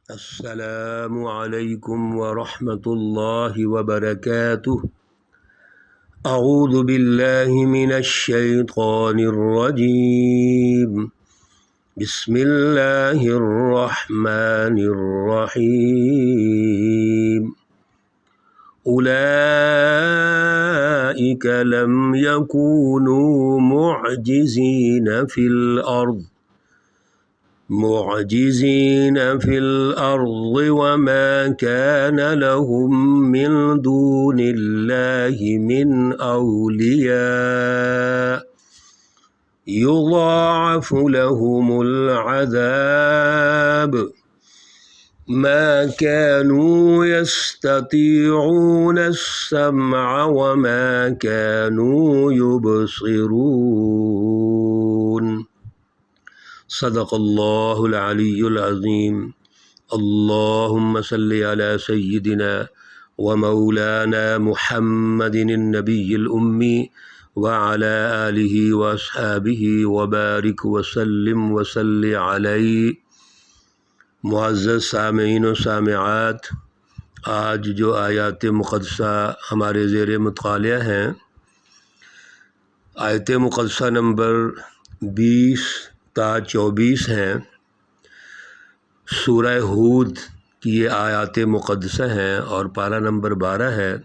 السلام علیکم ورحمۃ اللہ وبرکاتہ۔ اعوذ باللہ من الشیطان الرجیم، بسم اللہ الرحمن الرحیم۔ اولئک لم یکونوا معجزین فی الارض وما كان لهم من دون الله من أولياء يضاعف لهم العذاب ما كانوا يستطيعون السمع وما كانوا يبصرون۔ صدق اللہ العلی العظیم۔ اللہم صلی علی سیدنا و مولانا محمد النبی الامی وعلی آلہ واصحابہ وبارک وسلم وصلی علیہ۔ معزز سامعین و سامعات، آج جو آیات مقدسہ ہمارے زیر مطالعہ ہیں، آیت مقدسہ نمبر 20 تا 24 ہیں، سورہ ہود کی یہ آیات مقدسہ ہیں اور پارہ نمبر 12 ہے،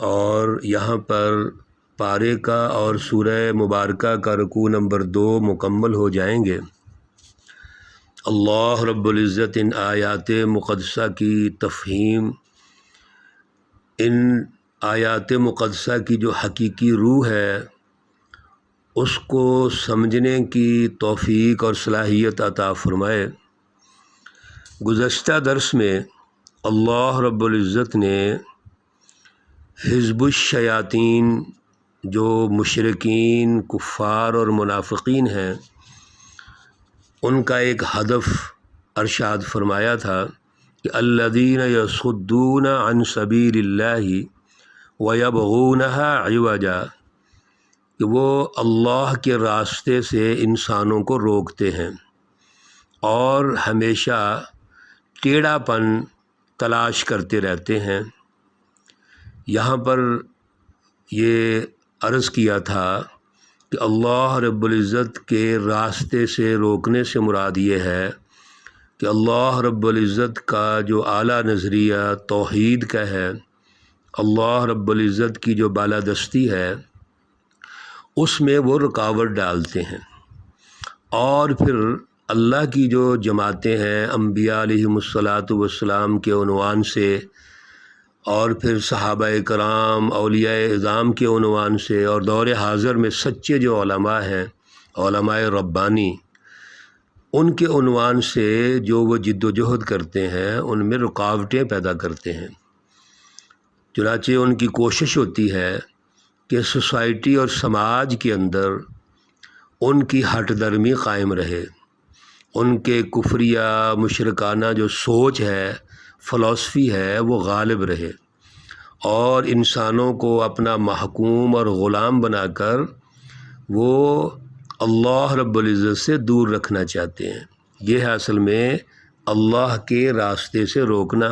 اور یہاں پر پارے کا اور سورہ مبارکہ کا رکوع نمبر 2 مکمل ہو جائیں گے۔ اللہ رب العزت ان آیات مقدسہ کی تفہیم، ان آیات مقدسہ کی جو حقیقی روح ہے، اس کو سمجھنے کی توفیق اور صلاحیت عطا فرمائے۔ گزشتہ درس میں اللہ رب العزت نے حزب الشیاطین، جو مشرکین، کفار اور منافقین ہیں، ان کا ایک ہدف ارشاد فرمایا تھا کہ الذین یصدون عن سبیل اللہ ویبغونہا عوجا، کہ وہ اللہ کے راستے سے انسانوں کو روکتے ہیں اور ہمیشہ ٹیڑھا پن تلاش کرتے رہتے ہیں۔ یہاں پر یہ عرض کیا تھا کہ اللہ رب العزت کے راستے سے روکنے سے مراد یہ ہے کہ اللہ رب العزت کا جو اعلیٰ نظریہ توحید کا ہے، اللہ رب العزت کی جو بالادستی ہے، اس میں وہ رکاوٹ ڈالتے ہیں، اور پھر اللہ کی جو جماعتیں ہیں انبیاء علیہم الصلاۃ والسلام کے عنوان سے، اور پھر صحابہ کرام، اولیاء اعظام کے عنوان سے، اور دور حاضر میں سچے جو علماء ہیں، علماء ربانی، ان کے عنوان سے جو وہ جد و جہد کرتے ہیں، ان میں رکاوٹیں پیدا کرتے ہیں۔ چنانچہ ان کی کوشش ہوتی ہے کہ سوسائٹی اور سماج کے اندر ان کی ہٹ درمی قائم رہے، ان کے کفریہ مشرکانہ جو سوچ ہے، فلسفی ہے، وہ غالب رہے، اور انسانوں کو اپنا محکوم اور غلام بنا کر وہ اللہ رب العزت سے دور رکھنا چاہتے ہیں۔ یہ ہے اصل میں اللہ کے راستے سے روکنا۔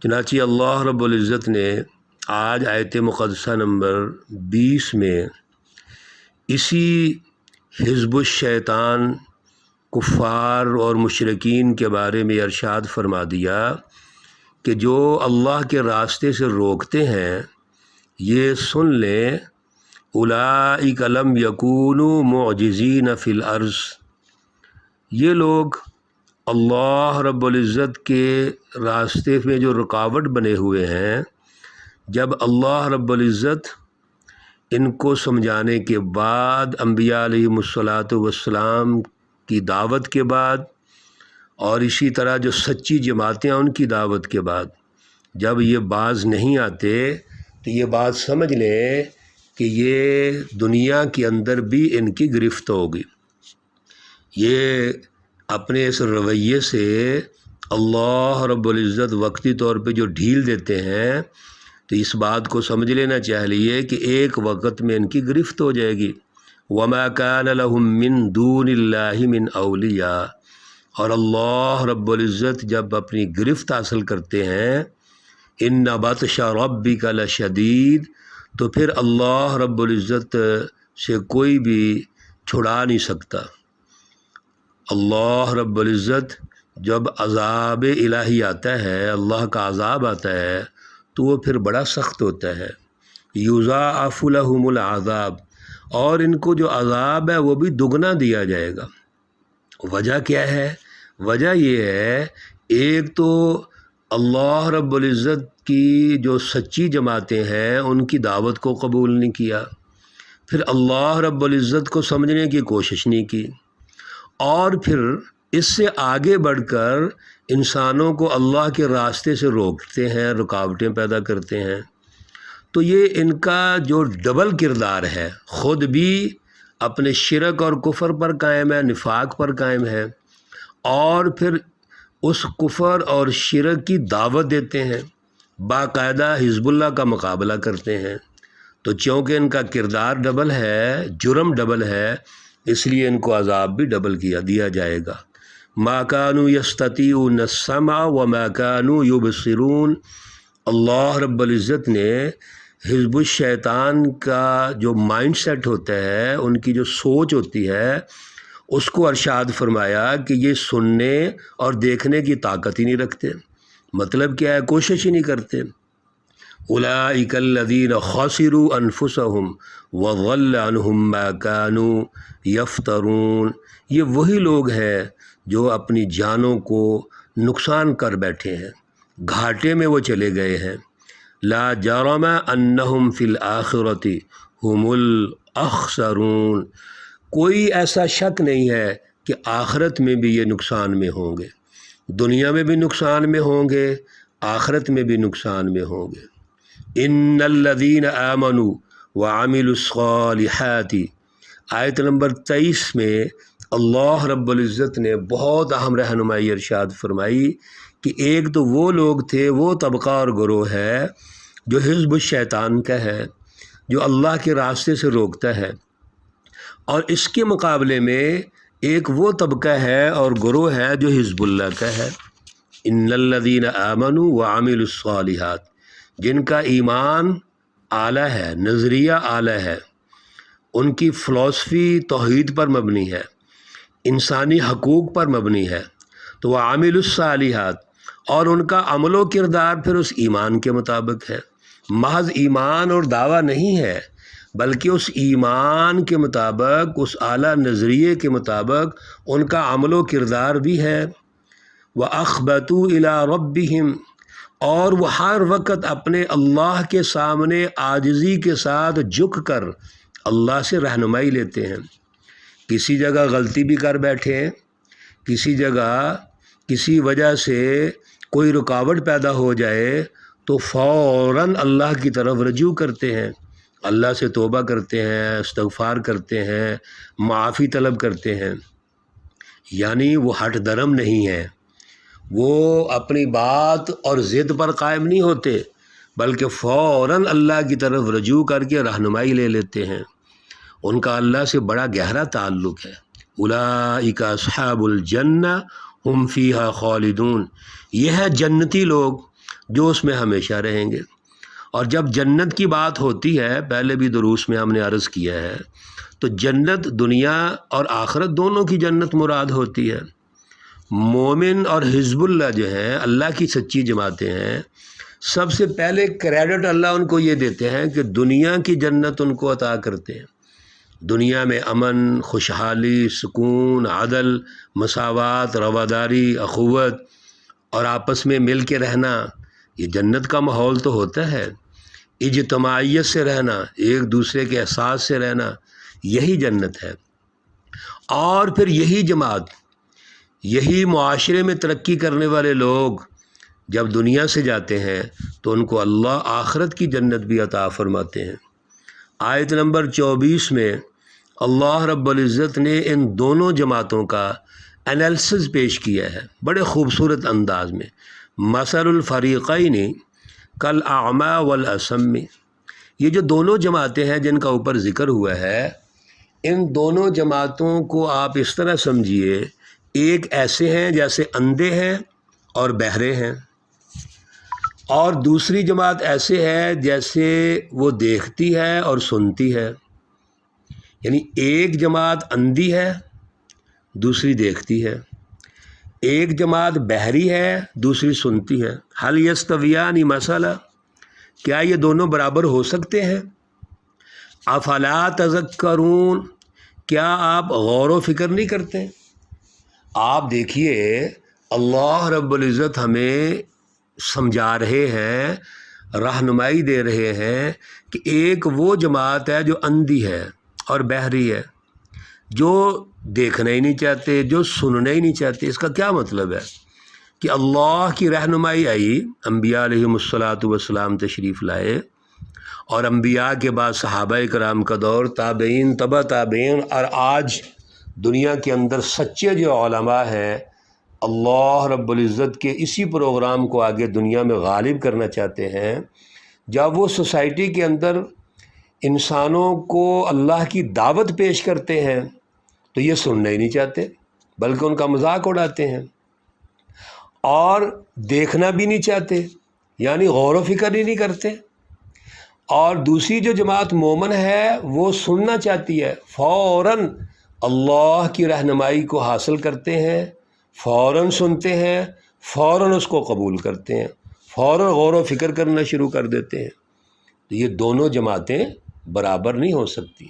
چنانچہ اللہ رب العزت نے آج آیت مقدسہ نمبر 20 میں اسی حزب الشیطان، کفار اور مشرکین کے بارے میں ارشاد فرما دیا کہ جو اللہ کے راستے سے روکتے ہیں، یہ سن لیں، اولئک لم یکونوا معجزین فی الارض، یہ لوگ اللہ رب العزت کے راستے میں جو رکاوٹ بنے ہوئے ہیں، جب اللہ رب العزت ان کو سمجھانے کے بعد، انبیاء علیہم الصلاۃ والسلام کی دعوت کے بعد، اور اسی طرح جو سچی جماعتیں ہیں ان کی دعوت کے بعد، جب یہ باز نہیں آتے تو یہ بات سمجھ لیں کہ یہ دنیا کے اندر بھی ان کی گرفت ہوگی۔ یہ اپنے اس رویے سے اللہ رب العزت وقتی طور پہ جو ڈھیل دیتے ہیں، تو اس بات کو سمجھ لینا چاہیے کہ ایک وقت میں ان کی گرفت ہو جائے گی۔ وما كان لهم من دون اللہ من اولیاء، اور اللہ رب العزت جب اپنی گرفت حاصل کرتے ہیں ان بطش ربک لشدید، تو پھر اللہ رب العزت سے کوئی بھی چھڑا نہیں سکتا۔ اللہ رب العزت جب عذاب الہی آتا ہے، اللہ کا عذاب آتا ہے، تو وہ پھر بڑا سخت ہوتا ہے۔ یضاعف لہم العذاب، اور ان کو جو عذاب ہے وہ بھی دگنا دیا جائے گا۔ وجہ کیا ہے؟ وجہ یہ ہے، ایک تو اللہ رب العزت کی جو سچی جماعتیں ہیں ان کی دعوت کو قبول نہیں کیا، پھر اللہ رب العزت کو سمجھنے کی کوشش نہیں کی، اور پھر اس سے آگے بڑھ کر انسانوں کو اللہ کے راستے سے روکتے ہیں، رکاوٹیں پیدا کرتے ہیں۔ تو یہ ان کا جو ڈبل کردار ہے، خود بھی اپنے شرک اور کفر پر قائم ہے، نفاق پر قائم ہے، اور پھر اس کفر اور شرک کی دعوت دیتے ہیں، باقاعدہ حزب اللہ کا مقابلہ کرتے ہیں۔ تو چونکہ ان کا کردار ڈبل ہے، جرم ڈبل ہے، اس لیے ان کو عذاب بھی ڈبل دیا جائے گا۔ ما كانوا يستطيعون السمع وما كانوا يبصرون، اللہ رب العزت نے حزب الشیطان کا جو مائنڈ سیٹ ہوتا ہے، ان کی جو سوچ ہوتی ہے، اس کو ارشاد فرمایا کہ یہ سننے اور دیکھنے کی طاقت ہی نہیں رکھتے۔ مطلب کیا ہے؟ کوشش ہی نہیں کرتے۔ اولئک الذین خسروا انفسهم وضل عنہم ما كانوا یفترون، یہ وہی لوگ ہیں جو اپنی جانوں کو نقصان کر بیٹھے ہیں، گھاٹے میں وہ چلے گئے ہیں۔ لا جرم انہم فی الآخرۃ هم الاخسرون، کوئی ایسا شک نہیں ہے کہ آخرت میں بھی یہ نقصان میں ہوں گے، دنیا میں بھی نقصان میں ہوں گے، آخرت میں بھی نقصان میں ہوں گے۔ ان الذین آمنوا وعملوا الصالحات، آیت نمبر 23 میں اللہ رب العزت نے بہت اہم رہنمائی ارشاد فرمائی کہ ایک تو وہ لوگ تھے، وہ طبقہ اور گروہ ہے جو حزب الشیطان کا ہے، جو اللہ کے راستے سے روکتا ہے، اور اس کے مقابلے میں ایک وہ طبقہ ہے اور گروہ ہے جو حزب اللہ کا ہے۔ ان الذین آمنوا وعملوا الصالحات، جن کا ایمان اعلیٰ ہے، نظریہ اعلیٰ ہے، ان کی فلسفی توحید پر مبنی ہے، انسانی حقوق پر مبنی ہے، تو وہ عامل الصالحات، اور ان کا عمل و کردار پھر اس ایمان کے مطابق ہے، محض ایمان اور دعویٰ نہیں ہے، بلکہ اس ایمان کے مطابق، اس اعلیٰ نظریے کے مطابق ان کا عمل و کردار بھی ہے۔ وَأَخْبَتُوا إِلَىٰ رَبِّهِمْ، اور وہ ہر وقت اپنے اللہ کے سامنے عاجزی کے ساتھ جھک کر اللہ سے رہنمائی لیتے ہیں۔ کسی جگہ غلطی بھی کر بیٹھے، کسی جگہ کسی وجہ سے کوئی رکاوٹ پیدا ہو جائے تو فوراً اللہ کی طرف رجوع کرتے ہیں، اللہ سے توبہ کرتے ہیں، استغفار کرتے ہیں، معافی طلب کرتے ہیں۔ یعنی وہ ہٹ درم نہیں ہے، وہ اپنی بات اور ضد پر قائم نہیں ہوتے، بلکہ فوراً اللہ کی طرف رجوع کر کے رہنمائی لے لیتے ہیں۔ ان کا اللہ سے بڑا گہرا تعلق ہے۔ اولئک اصحاب الجنہ ہم فیہا خالدون، یہ ہے جنتی لوگ جو اس میں ہمیشہ رہیں گے۔ اور جب جنت کی بات ہوتی ہے، پہلے بھی دروس میں ہم نے عرض کیا ہے، تو جنت دنیا اور آخرت دونوں کی جنت مراد ہوتی ہے۔ مومن اور حزب اللہ جو ہیں، اللہ کی سچی جماعتیں ہیں، سب سے پہلے کریڈٹ اللہ ان کو یہ دیتے ہیں کہ دنیا کی جنت ان کو عطا کرتے ہیں۔ دنیا میں امن، خوشحالی، سکون، عدل، مساوات، رواداری، اخوت اور آپس میں مل کے رہنا، یہ جنت کا ماحول تو ہوتا ہے۔ اجتماعیت سے رہنا، ایک دوسرے کے احساس سے رہنا، یہی جنت ہے۔ اور پھر یہی جماعت، یہی معاشرے میں ترقی کرنے والے لوگ جب دنیا سے جاتے ہیں تو ان کو اللہ آخرت کی جنت بھی عطا فرماتے ہیں۔ آیت نمبر 24 میں اللہ رب العزت نے ان دونوں جماعتوں کا انالیسز پیش کیا ہے بڑے خوبصورت انداز میں۔ مثل الفریقین کالاعمی والاصم، یہ جو دونوں جماعتیں ہیں جن کا اوپر ذکر ہوا ہے، ان دونوں جماعتوں کو آپ اس طرح سمجھیے ایک ایسے ہیں جیسے اندھے ہیں اور بہرے ہیں، اور دوسری جماعت ایسے ہے جیسے وہ دیکھتی ہے اور سنتی ہے۔ یعنی ایک جماعت اندھی ہے، دوسری دیکھتی ہے، ایک جماعت بہری ہے، دوسری سنتی ہے۔ حل یستویان مثلا، کیا یہ دونوں برابر ہو سکتے ہیں؟ افلا تذکرون، کیا آپ غور و فکر نہیں کرتے؟ آپ دیکھیے اللہ رب العزت ہمیں سمجھا رہے ہیں، رہنمائی دے رہے ہیں کہ ایک وہ جماعت ہے جو اندھی ہے اور بہری ہے، جو دیکھنا ہی نہیں چاہتے، جو سننا ہی نہیں چاہتے۔ اس کا کیا مطلب ہے کہ اللہ کی رہنمائی آئی، انبیاء علیہم الصلاۃ والسلام تشریف لائے، اور انبیاء کے بعد صحابہ کرام کا دور، تابعین، تبع تابعین، اور آج دنیا کے اندر سچے جو علماء ہیں، اللہ رب العزت کے اسی پروگرام کو آگے دنیا میں غالب کرنا چاہتے ہیں۔ جب وہ سوسائٹی کے اندر انسانوں کو اللہ کی دعوت پیش کرتے ہیں تو یہ سننا ہی نہیں چاہتے، بلکہ ان کا مذاق اڑاتے ہیں، اور دیکھنا بھی نہیں چاہتے، یعنی غور و فکر ہی نہیں کرتے۔ اور دوسری جو جماعت مومن ہے وہ سننا چاہتی ہے، فوراً اللہ کی رہنمائی کو حاصل کرتے ہیں، فوراً سنتے ہیں، فوراً اس کو قبول کرتے ہیں، فوراً غور و فکر کرنا شروع کر دیتے ہیں۔ تو یہ دونوں جماعتیں برابر نہیں ہو سکتی۔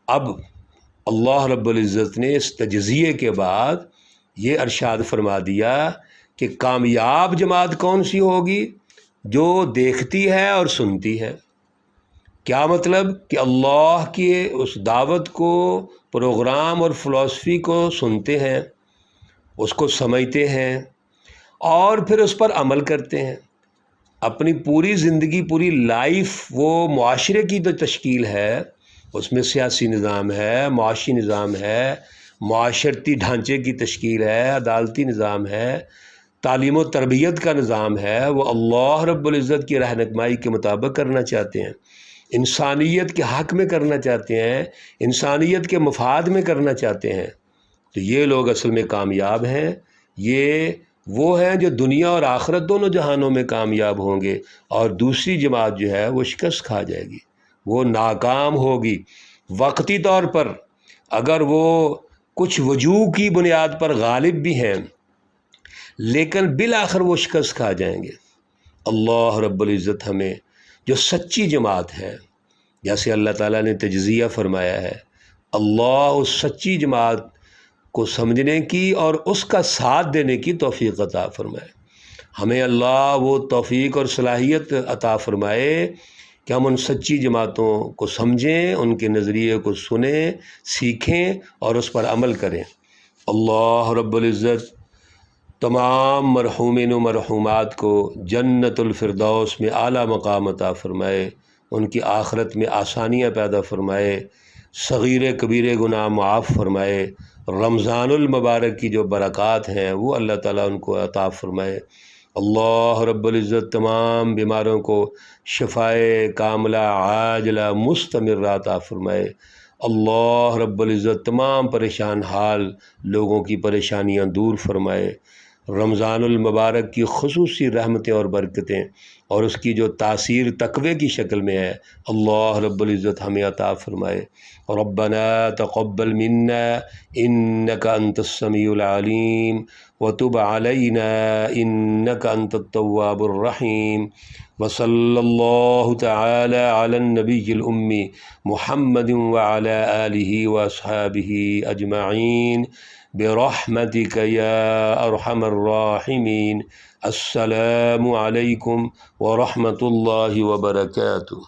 اب اللہ رب العزت نے اس تجزیے کے بعد یہ ارشاد فرما دیا کہ کامیاب جماعت کون سی ہوگی؟ جو دیکھتی ہے اور سنتی ہے۔ کیا مطلب؟ کہ اللہ کی اس دعوت کو، پروگرام اور فلسفی کو سنتے ہیں، اس کو سمجھتے ہیں، اور پھر اس پر عمل کرتے ہیں۔ اپنی پوری زندگی، پوری لائف، وہ معاشرے کی جو تشکیل ہے، اس میں سیاسی نظام ہے، معاشی نظام ہے، معاشرتی ڈھانچے کی تشکیل ہے، عدالتی نظام ہے، تعلیم و تربیت کا نظام ہے، وہ اللہ رب العزت کی رہنمائی کے مطابق کرنا چاہتے ہیں، انسانیت کے حق میں کرنا چاہتے ہیں، انسانیت کے مفاد میں کرنا چاہتے ہیں۔ تو یہ لوگ اصل میں کامیاب ہیں، یہ وہ ہیں جو دنیا اور آخرت دونوں جہانوں میں کامیاب ہوں گے، اور دوسری جماعت جو ہے وہ شکست کھا جائے گی، وہ ناکام ہوگی۔ وقتی طور پر اگر وہ کچھ وجوہ کی بنیاد پر غالب بھی ہیں، لیکن بالآخر وہ شکست کھا جائیں گے۔ اللہ رب العزت ہمیں جو سچی جماعت ہے، جیسے اللہ تعالیٰ نے تجزیہ فرمایا ہے، اللہ اس سچی جماعت کو سمجھنے کی اور اس کا ساتھ دینے کی توفیق عطا فرمائے۔ ہمیں اللہ وہ توفیق اور صلاحیت عطا فرمائے کہ ہم ان سچی جماعتوں کو سمجھیں، ان کے نظریے کو سنیں، سیکھیں اور اس پر عمل کریں۔ اللہ رب العزت تمام مرحومین و مرحومات کو جنت الفردوس میں اعلیٰ مقام عطا فرمائے، ان کی آخرت میں آسانیاں پیدا فرمائے، صغیر کبیر گناہ معاف فرمائے، رمضان المبارک کی جو برکات ہیں وہ اللہ تعالیٰ ان کو عطا فرمائے۔ اللہ رب العزت تمام بیماروں کو شفائے کاملہ عاجلہ مستمرہ عطا فرمائے۔ اللہ رب العزت تمام پریشان حال لوگوں کی پریشانیاں دور فرمائے۔ رمضان المبارک کی خصوصی رحمتیں اور برکتیں اور اس کی جو تاثیر تقوی کی شکل میں ہے، اللہ رب العزت ہمیں عطا فرمائے۔ ربنا تقبل منا انك انت السميع العليم وتب علينا انك انت التواب الرحيم وصلى الله تعالى على النبي الأمي محمد وعلى آله وأصحابه أجمعين برحمتك يا أرحم الراحمين۔ السلام علیکم ورحمۃ اللہ وبرکاتہ۔